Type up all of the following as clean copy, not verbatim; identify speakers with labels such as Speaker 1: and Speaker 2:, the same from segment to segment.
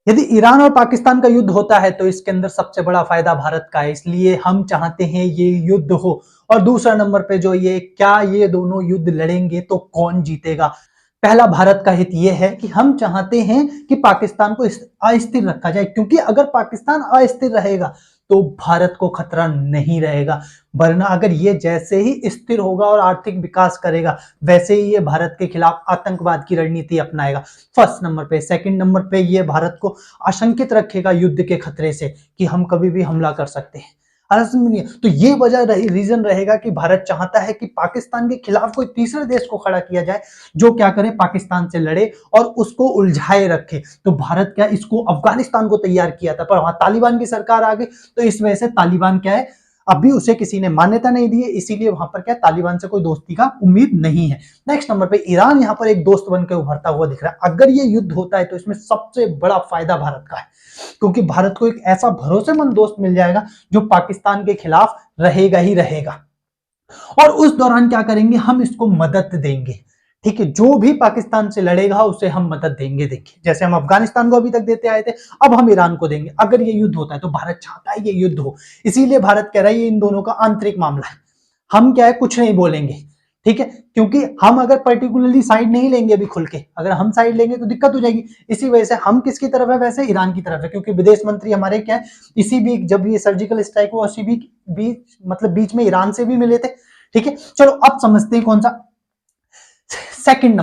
Speaker 1: यदि ईरान और पाकिस्तान का युद्ध होता है तो इसके अंदर सबसे बड़ा फायदा भारत का है, इसलिए हम चाहते हैं ये युद्ध हो। और दूसरा नंबर पे जो ये दोनों युद्ध लड़ेंगे तो कौन जीतेगा। पहला भारत का हित ये है कि हम चाहते हैं कि पाकिस्तान को अस्थिर रखा जाए, क्योंकि अगर पाकिस्तान अस्थिर रहेगा तो भारत को खतरा नहीं रहेगा। वरना अगर ये जैसे ही स्थिर होगा और आर्थिक विकास करेगा वैसे ही ये भारत के खिलाफ आतंकवाद की रणनीति अपनाएगा। फर्स्ट नंबर पे। सेकंड नंबर पे ये भारत को आशंकित रखेगा युद्ध के खतरे से कि हम कभी भी हमला कर सकते हैं। तो ये वजह रीजन रहेगा कि भारत चाहता है कि पाकिस्तान के खिलाफ कोई तीसरे देश को खड़ा किया जाए जो क्या करे, पाकिस्तान से लड़े और उसको उलझाए रखे। तो भारत क्या इसको अफगानिस्तान को तैयार किया था, पर वहां तालिबान की सरकार आ गई, तो इस वजह से तालिबान क्या है, अभी उसे किसी ने मान्यता नहीं दी है, इसीलिए वहां पर क्या तालिबान से कोई दोस्ती का उम्मीद नहीं है। नेक्स्ट नंबर पे ईरान यहां पर एक दोस्त बनकर उभरता हुआ दिख रहा है। अगर ये युद्ध होता है तो इसमें सबसे बड़ा फायदा भारत का है, क्योंकि भारत को एक ऐसा भरोसेमंद दोस्त मिल जाएगा जो पाकिस्तान के खिलाफ रहेगा ही रहेगा। और उस दौरान क्या करेंगे, हम इसको मदद देंगे। ठीक है, जो भी पाकिस्तान से लड़ेगा उसे हम मदद देंगे। देखिए जैसे हम अफगानिस्तान को अभी तक देते आए थे, अब हम ईरान को देंगे। अगर ये युद्ध होता है तो भारत चाहता है ये युद्ध हो, इसीलिए भारत कह रहा है ये इन दोनों का आंतरिक मामला है, हम क्या है कुछ नहीं बोलेंगे। ठीक है, क्योंकि हम अगर पर्टिकुलरली साइड नहीं लेंगे अभी खुल के, अगर हम साइड लेंगे तो दिक्कत हो जाएगी। इसी वजह से हम किसकी तरफ है, वैसे ईरान की तरफ है, क्योंकि विदेश मंत्री हमारे क्या है, इसी बीच जब ये सर्जिकल स्ट्राइक हुआ उसी बीच में ईरान से भी मिले थे। ठीक है, चलो अब समझते हैं कौन सा। सेकंड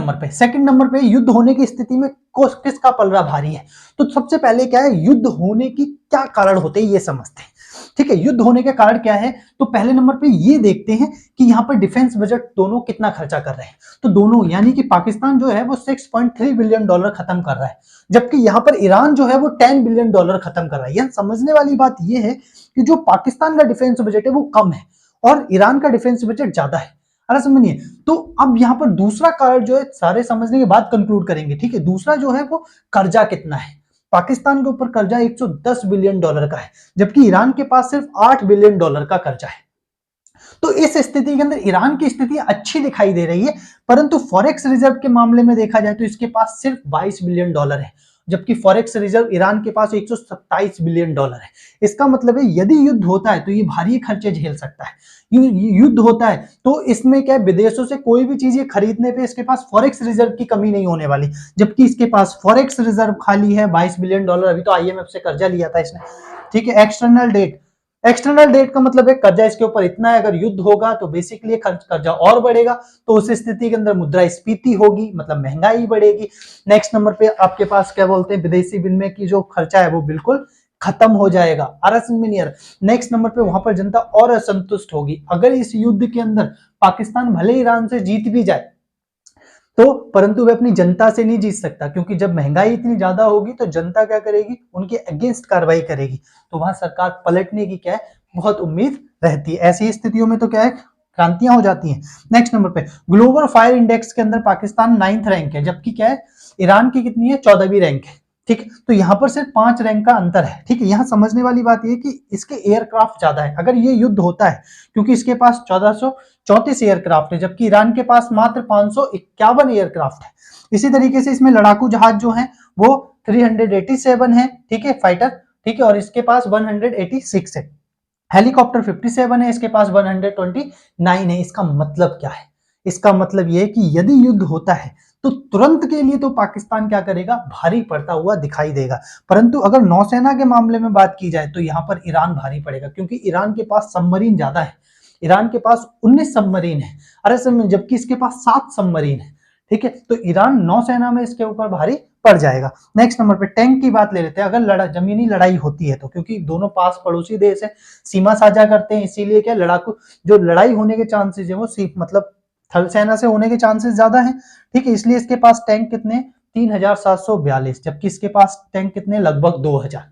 Speaker 1: नंबर पे युद्ध होने की स्थिति में किसका पलड़ा भारी है। तो सबसे पहले क्या है, युद्ध होने की क्या कारण होते हैं ये समझते हैं। ठीक है, युद्ध होने के कारण क्या है, तो पहले नंबर पे ये देखते हैं कि यहाँ पर डिफेंस बजट दोनों कितना खर्चा कर रहे हैं। तो दोनों यानी कि पाकिस्तान जो है वो 6.3 बिलियन डॉलर खत्म कर रहा है, जबकि यहाँ पर ईरान जो है वो 10 बिलियन डॉलर खत्म कर रहा है। यह समझने वाली बात यह है कि जो पाकिस्तान का डिफेंस बजट है वो कम है और ईरान का डिफेंस बजट ज्यादा है। अरे समझिए, तो अब यहाँ पर दूसरा कारण जो है, सारे समझने के बाद कंक्लूड करेंगे। ठीक है, दूसरा जो है वो कर्जा कितना है। पाकिस्तान के ऊपर कर्जा 110 बिलियन डॉलर का है, जबकि ईरान के पास सिर्फ 8 बिलियन डॉलर का कर्जा है। तो इस स्थिति के अंदर ईरान की स्थिति अच्छी दिखाई दे रही है, परंतु फॉरेक्स रिजर्व के मामले में देखा जाए तो इसके पास सिर्फ 22 बिलियन डॉलर है, जबकि फॉरेक्स रिजर्व ईरान के पास 127 बिलियन डॉलर है। इसका मतलब है यदि युद्ध होता है तो ये भारी खर्चे झेल सकता है। युद्ध होता है तो इसमें क्या, विदेशों से कोई भी चीज खरीदने पे इसके पास फॉरेक्स रिजर्व की कमी नहीं होने वाली, जबकि इसके पास फॉरेक्स रिजर्व खाली है 22 बिलियन डॉलर। अभी तो आईएमएफ से कर्जा लिया था इसने। ठीक है, एक्सटर्नल डेट का मतलब है कर्जा इसके ऊपर इतना है, अगर युद्ध होगा तो बेसिकली कर्जा और बढ़ेगा, तो उस स्थिति के अंदर मुद्रास्फीति होगी, मतलब महंगाई बढ़ेगी। नेक्स्ट नंबर पे आपके पास क्या बोलते हैं, विदेशी विनिमय की जो खर्चा है वो बिल्कुल खत्म हो जाएगा। नेक्स्ट नंबर पे वहां पर जनता और असंतुष्ट होगी। अगर इस युद्ध के अंदर पाकिस्तान भले ईरान से जीत भी जाए तो परंतु वे अपनी जनता से नहीं जीत सकता, क्योंकि जब महंगाई इतनी ज्यादा होगी तो जनता क्या करेगी, उनके अगेंस्ट कार्रवाई करेगी, तो वहां सरकार पलटने की क्या है बहुत उम्मीद रहती है। ऐसी स्थितियों में तो क्या है क्रांतियां हो जाती हैं। नेक्स्ट नंबर पे ग्लोबल फायर इंडेक्स के अंदर पाकिस्तान 9th रैंक है, जबकि क्या है ईरान की कितनी है, 14वीं रैंक है। ठीक, तो यहाँ पर सिर्फ 5 रैंक का अंतर है। ठीक है, यहाँ समझने वाली बात यह कि इसके एयरक्राफ्ट ज्यादा है अगर ये युद्ध होता है, क्योंकि इसके पास 1434 एयरक्राफ्ट है, जबकि ईरान के पास मात्र 551 एयरक्राफ्ट है। इसी तरीके से इसमें लड़ाकू जहाज जो है वो 387 है, ठीक है, फाइटर। ठीक है, और इसके पास 186 है। हेलीकॉप्टर 57 है, इसके पास 129 है। इसका मतलब क्या है, इसका मतलब यह है कि यदि युद्ध होता है तो तुरंत के लिए तो पाकिस्तान क्या करेगा, भारी पड़ता हुआ दिखाई देगा, परंतु अगर नौसेना के मामले में बात की जाए तो यहां पर ईरान भारी पड़ेगा, क्योंकि ईरान के पास सबमरीन ज्यादा है। ईरान के पास 19 सबमरीन है, अरे जबकि इसके पास 7 सबमरीन है। ठीक है, तो ईरान नौसेना में इसके ऊपर भारी पड़ जाएगा। नेक्स्ट नंबर पे टैंक की बात ले लेते हैं। अगर जमीनी लड़ाई होती है तो, क्योंकि दोनों पास पड़ोसी देश है, सीमा साझा करते हैं, इसीलिए क्या लड़ाकू जो लड़ाई होने के चांसेस है वो मतलब थल सेना से होने के चांसेस ज्यादा है। ठीक है, इसलिए इसके पास टैंक कितने 3742, जबकि इसके पास टैंक कितने लगभग 2000।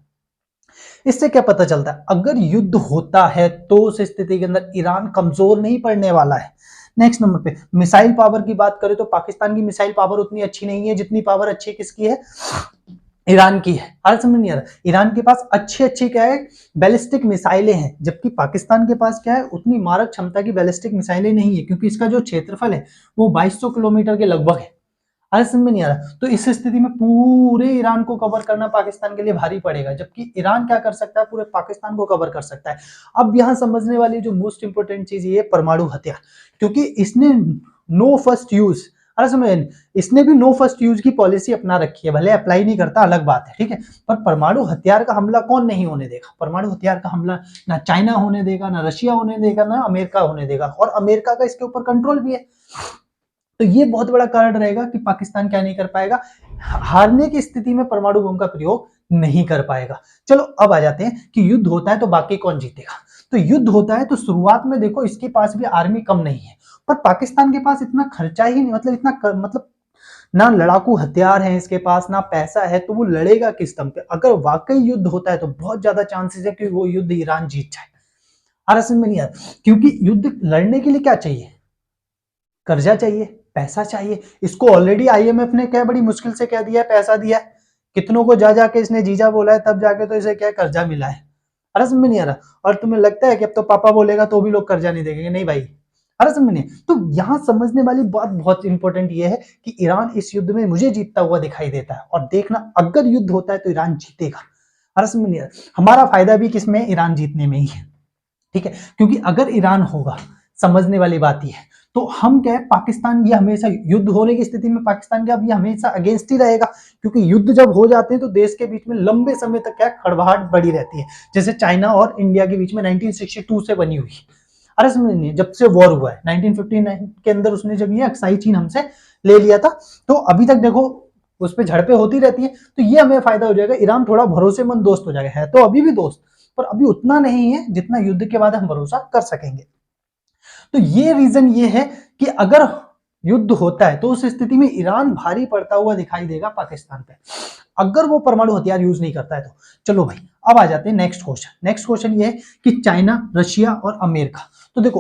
Speaker 1: इससे क्या पता चलता है, अगर युद्ध होता है तो उस स्थिति के अंदर ईरान कमजोर नहीं पड़ने वाला है। नेक्स्ट नंबर पे मिसाइल पावर की बात करें तो पाकिस्तान की मिसाइल पावर उतनी अच्छी नहीं है जितनी पावर अच्छी किसकी है, ईरान की है। आज समझ नहीं आ रहा, ईरान के पास अच्छी अच्छी क्या है बैलिस्टिक मिसाइलें हैं, जबकि पाकिस्तान के पास क्या है उतनी मारक क्षमता की बैलिस्टिक मिसाइलें नहीं है, क्योंकि इसका जो क्षेत्रफल है वो 2200 किलोमीटर के लगभग है। आज समझ में नहीं आ रहा। तो इस स्थिति में पूरे ईरान को कवर करना पाकिस्तान के लिए भारी पड़ेगा, जबकि ईरान क्या कर सकता है, पूरे पाकिस्तान को कवर कर सकता है। अब यहाँ समझने वाली जो मोस्ट इंपोर्टेंट चीज ये परमाणु हथियार, क्योंकि इसने नो फर्स्ट यूज, अरे समझ, इसने भी नो फर्स्ट यूज की पॉलिसी अपना रखी है, भले अप्लाई नहीं करता अलग बात है, ठीक है, पर परमाणु हथियार का हमला कौन नहीं होने देगा। परमाणु हथियार का हमला ना चाइना होने देगा, ना रशिया होने देगा, ना अमेरिका होने देगा, और अमेरिका का इसके ऊपर कंट्रोल भी है। तो ये बहुत बड़ा कारण रहेगा कि पाकिस्तान क्या नहीं कर पाएगा, हारने की स्थिति में परमाणु बम का प्रयोग नहीं कर पाएगा। चलो अब आ जाते हैं कि युद्ध होता है तो बाकी कौन जीतेगा। तो युद्ध होता है तो शुरुआत में देखो इसके पास भी आर्मी कम नहीं है, पर पाकिस्तान के पास इतना खर्चा ही नहीं, मतलब मतलब ना लड़ाकू हथियार है इसके पास, ना पैसा है, तो वो लड़ेगा किस दम पे। अगर वाकई युद्ध होता है तो बहुत ज्यादा चांसेस है कि वो युद्ध ईरान जीत जाए। समझ में नहीं आता, क्योंकि युद्ध लड़ने के लिए क्या चाहिए, कर्जा चाहिए, पैसा चाहिए। इसको ऑलरेडी आईएमएफ ने क्या बड़ी मुश्किल से क्या दिया है, पैसा दिया है, कितनों को जा जाके इसने जीजा बोला है, तब जाके तो इसे क्या कर्जा मिला है। अरे समझ में नहीं आ रहा। और तुम्हें लगता है कि अब तो पापा बोलेगा तो भी लोग कर्जा नहीं देंगे, नहीं भाई, अरे समझ में नहीं। तो यहां समझने वाली बात बहुत इंपॉर्टेंट ये है कि ईरान इस युद्ध में मुझे जीतता हुआ दिखाई देता है, और देखना अगर युद्ध होता है तो ईरान जीतेगा। अरे समझ में नहीं आ रहा। हमारा फायदा भी किसमें, ईरान जीतने में ही है, ठीक है, क्योंकि अगर ईरान होगा, समझने वाली बात यह है, तो हम क्या है, पाकिस्तान ये हमेशा युद्ध होने की स्थिति में पाकिस्तान क्या ये हमेशा अगेंस्ट ही रहेगा, क्योंकि युद्ध जब हो जाते हैं तो देश के बीच में लंबे समय तक क्या खड़बड़ाहट बड़ी रहती है, जैसे चाइना और इंडिया के बीच में 1962 से बनी हुई। अरे समझ, जब से वॉर हुआ है 1959 के अंदर, उसने जब ये अक्साई चीन हमसे ले लिया था, तो अभी तक देखो उस पर झड़पें होती रहती है। तो ये हमें फायदा हो जाएगा, ईरान थोड़ा भरोसेमंद दोस्त हो जाएगा, है तो अभी भी दोस्त, पर अभी उतना नहीं है जितना युद्ध के बाद हम भरोसा कर सकेंगे। तो ये रीजन ये है कि अगर युद्ध होता है तो उस स्थिति में ईरान भारी पड़ता हुआ दिखाई देगा पाकिस्तान पे, अगर वो परमाणु हथियार यूज नहीं करता है तो। चलो भाई अब आ जाते हैं नेक्स्ट क्वेश्चन। नेक्स्ट क्वेश्चन ये है कि चाइना, रशिया और अमेरिका। तो देखो